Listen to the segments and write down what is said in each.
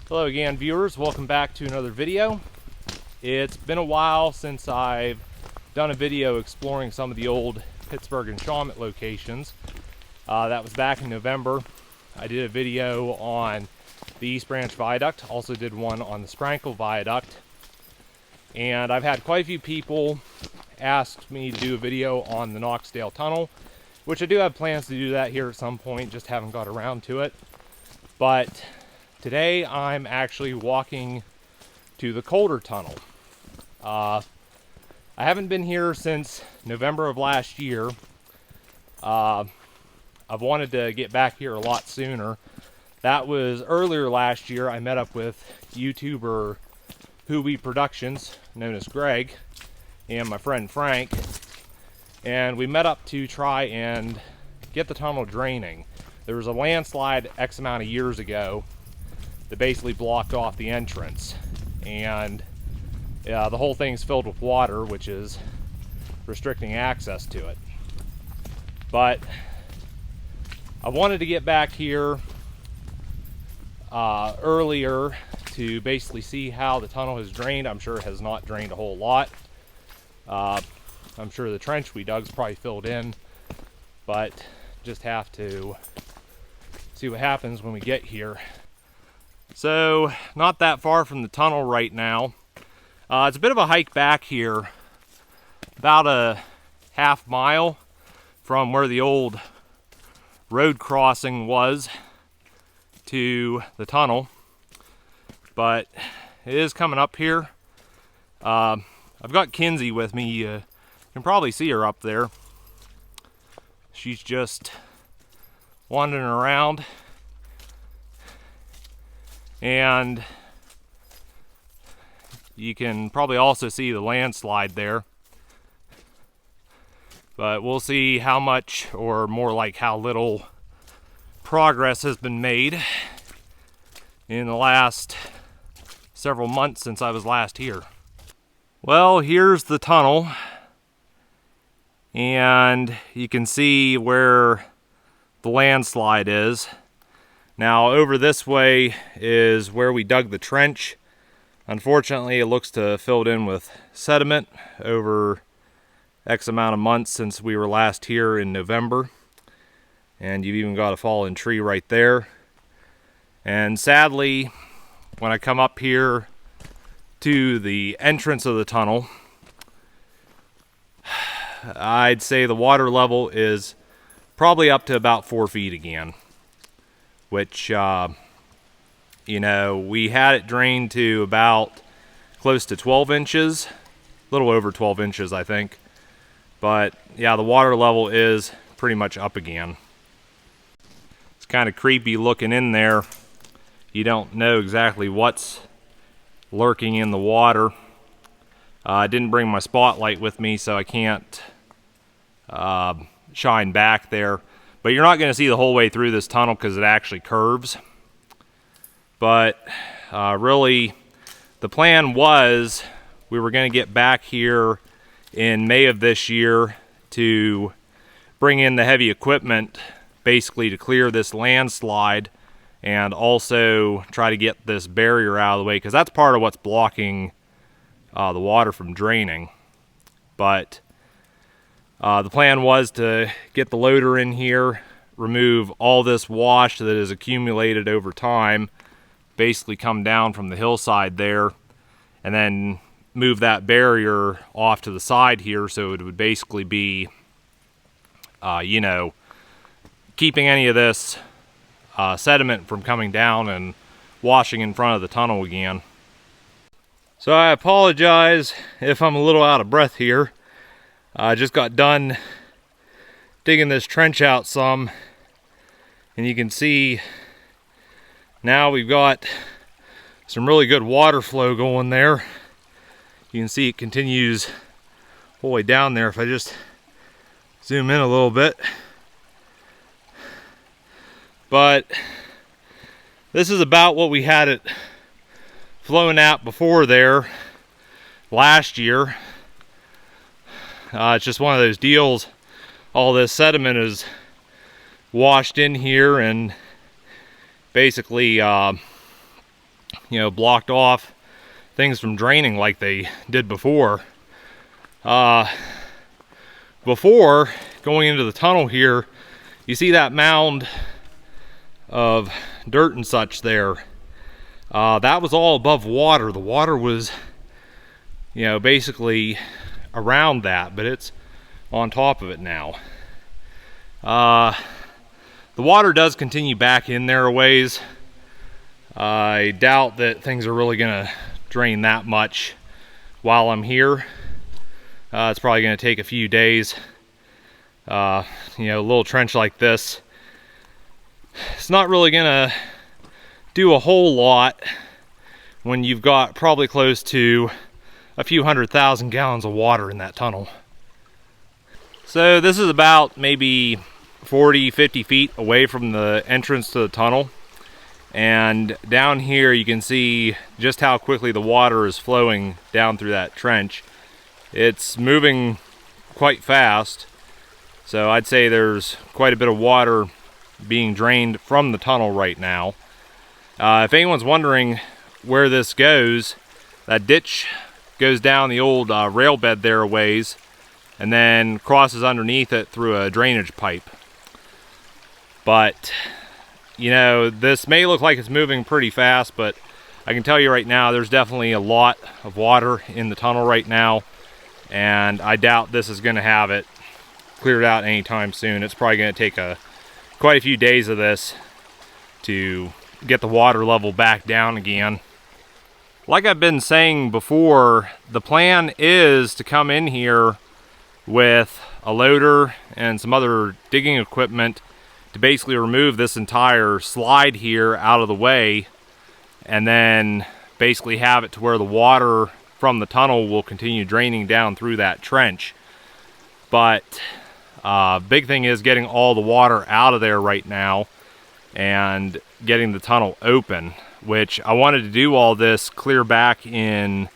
Hello again, viewers. Welcome back to another video. It's been a while since I've done a video exploring some of the old Pittsburg and Shawmut locations. That was back in November. I did a video on the East Branch Viaduct, also did one on the Sprankle Viaduct. And I've had quite a few people ask me to do a video on the Knoxdale Tunnel, which I do have plans to do that here at some point, just haven't got around to it. But today I'm actually walking to the Coulter Tunnel. I haven't been here since November of last year. I've wanted to get back here a lot sooner. That was earlier last year. I met up with YouTuber Who Productions, known as Greg, and my friend Frank, and we met up to try and get the tunnel draining. There was a landslide X amount of years ago that basically blocked off the entrance, and the whole thing's filled with water, which is restricting access to it. But I wanted to get back here earlier to basically see how the tunnel has drained. I'm sure it has not drained a whole lot. I'm sure the trench we dug's probably filled in, but just have to see what happens when we get here. So, not that far from the tunnel right now. It's a bit of a hike back here, about a half mile from where the old road crossing was to the tunnel, but it is coming up here. I've got Kinsey with me. You can probably see her up there. She's just wandering around, and you can probably also see the landslide there. But we'll see how much, or more like how little, progress has been made in the last several months since I was last here. Well, here's the tunnel, and you can see where the landslide is. Now, over this way is where we dug the trench. Unfortunately, it looks to have filled in with sediment over X amount of months since we were last here in November. And you've even got a fallen tree right there. And sadly, when I come up here to the entrance of the tunnel, I'd say the water level is probably up to about 4 feet again, which, you know, we had it drained to about close to 12 inches, a little over 12 inches, I think. But yeah, the water level is pretty much up again. It's kind of creepy looking in there. You don't know exactly what's lurking in the water. I didn't bring my spotlight with me, so I can't shine back there. But you're not going to see the whole way through this tunnel because it actually curves. But really, the plan was we were going to get back here in May of this year to bring in the heavy equipment, basically to clear this landslide, and also try to get this barrier out of the way, because that's part of what's blocking the water from draining. But the plan was to get the loader in here, remove all this wash that has accumulated over time, basically come down from the hillside there, and then move that barrier off to the side here, so it would basically be, you know, keeping any of this sediment from coming down and washing in front of the tunnel again. So I apologize if I'm a little out of breath here. I just got done digging this trench out some, and you can see now we've got some really good water flow going there. You can see it continues all the way down there if I just zoom in a little bit. But this is about what we had it flowing out before there last year. It's just one of those deals. All this sediment is washed in here and basically blocked off things from draining like they did before. Before going into the tunnel here, you see that mound of dirt and such there. That was all above water. The water was, basically around that, but it's on top of it now. The water does continue back in there a ways. I doubt that things are really gonna drain that much while I'm here. It's probably gonna take a few days. A little trench like this, it's not really gonna do a whole lot when you've got probably close to a few 100,000 gallons of water in that tunnel. So this is about maybe 40-50 feet away from the entrance to the tunnel, and down here you can see just how quickly the water is flowing down through that trench. It's moving quite fast, so I'd say there's quite a bit of water being drained from the tunnel right now. If anyone's wondering where this goes, that ditch goes down the old rail bed there a ways and then crosses underneath it through a drainage pipe. But this may look like it's moving pretty fast, but I can tell you right now there's definitely a lot of water in the tunnel right now, and I doubt this is going to have it cleared out anytime soon. It's probably going to take quite a few days of this to get the water level back down again. Like I've been saying before, the plan is to come in here with a loader and some other digging equipment to basically remove this entire slide here out of the way, and then basically have it to where the water from the tunnel will continue draining down through that trench. But big thing is getting all the water out of there right now and getting the tunnel open, which I wanted to do all this clear back in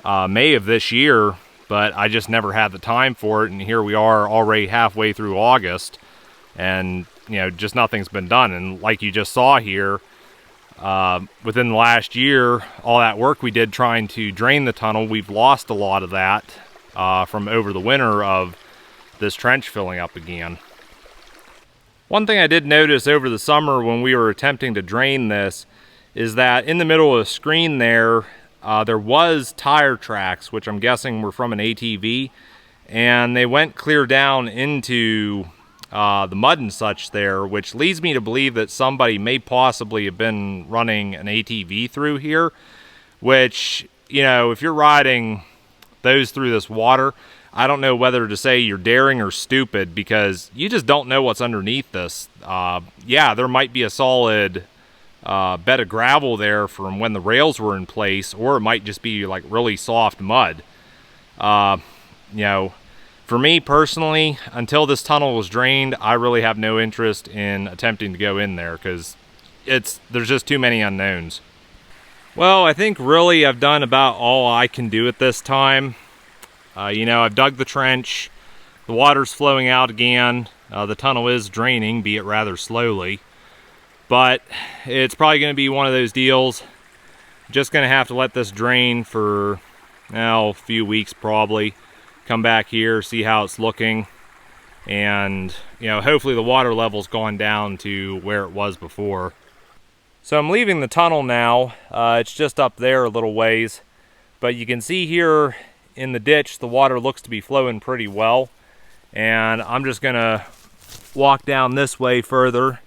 May of this year, but I just never had the time for it, and here we are already halfway through August, and just nothing's been done. And like you just saw here, within the last year, all that work we did trying to drain the tunnel, we've lost a lot of that from over the winter of this trench filling up again. One thing I did notice over the summer when we were attempting to drain this is that in the middle of the screen there was tire tracks, which I'm guessing were from an ATV, and they went clear down into the mud and such there, which leads me to believe that somebody may possibly have been running an ATV through here, which, if you're riding those through this water, I don't know whether to say you're daring or stupid, because you just don't know what's underneath this. Yeah, there might be a solid bed of gravel there from when the rails were in place, or it might just be like really soft mud. For me personally, until this tunnel was drained, I really have no interest in attempting to go in there, because there's just too many unknowns. Well, I think really I've done about all I can do at this time. I've dug the trench, the water's flowing out again, the tunnel is draining, be it rather slowly, but it's probably going to be one of those deals. Just going to have to let this drain for a few weeks probably. Come back here, see how it's looking, and hopefully the water level's gone down to where it was before. So I'm leaving the tunnel now. It's just up there a little ways, but you can see here in the ditch the water looks to be flowing pretty well, and I'm just gonna walk down this way further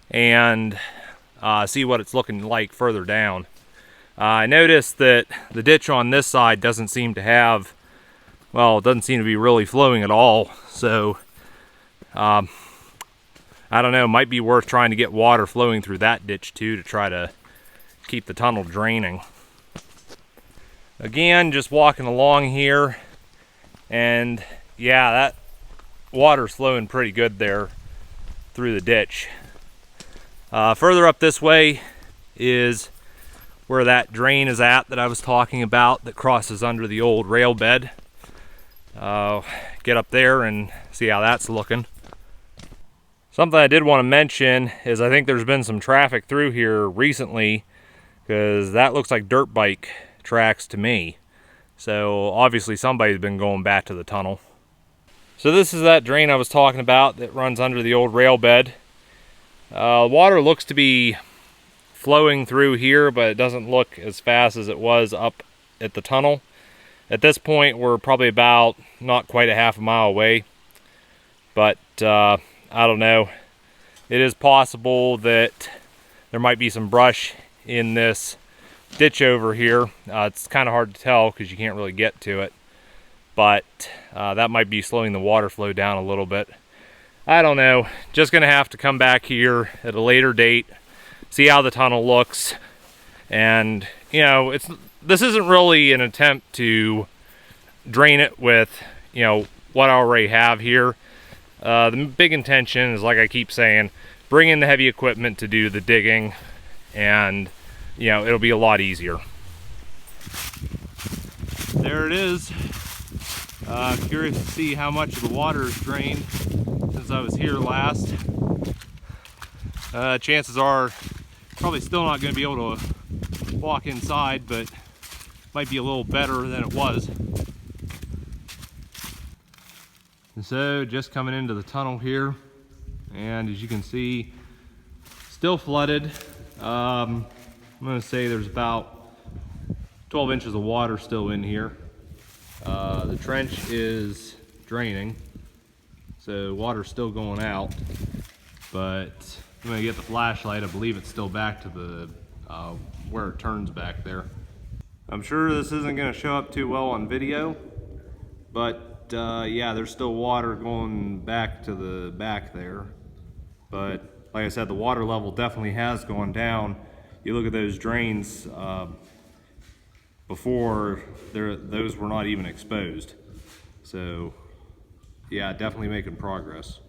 and see what it's looking like further down. I noticed that the ditch on this side doesn't seem to have, it doesn't seem to be really flowing at all, so I don't know, might be worth trying to get water flowing through that ditch too to try to keep the tunnel draining. Again, just walking along here, and yeah, that water's flowing pretty good there through the ditch. Further up this way is where that drain is at that I was talking about that crosses under the old rail bed. Get up there and see how that's looking. Something I did want to mention is I think there's been some traffic through here recently because that looks like dirt bike tracks to me. So obviously somebody's been going back to the tunnel. So this is that drain I was talking about that runs under the old rail bed. Water looks to be flowing through here, but it doesn't look as fast as it was up at the tunnel. At this point, we're probably about not quite a half a mile away, but I don't know. It is possible that there might be some brush in this ditch over here. It's kind of hard to tell because you can't really get to it, but that might be slowing the water flow down a little bit. I don't know. Just gonna have to come back here at a later date, see how the tunnel looks, and you know, this isn't really an attempt to drain it with, you know, what I already have here. The big intention is, like I keep saying, bring in the heavy equipment to do the digging, and you know, it'll be a lot easier. There it is. Curious to see how much of the water is drained since I was here last. Chances are probably still not going to be able to walk inside, but might be a little better than it was. And so just coming into the tunnel here, and as you can see, still flooded. I'm going to say there's about 12 inches of water still in here. The trench is draining, so water's still going out, but I'm going to get the flashlight. I believe it's still back to the where it turns back there. I'm sure this isn't going to show up too well on video, but yeah, there's still water going back to the back there. But like I said, the water level definitely has gone down. You look at those drains, before those were not even exposed. So yeah, definitely making progress.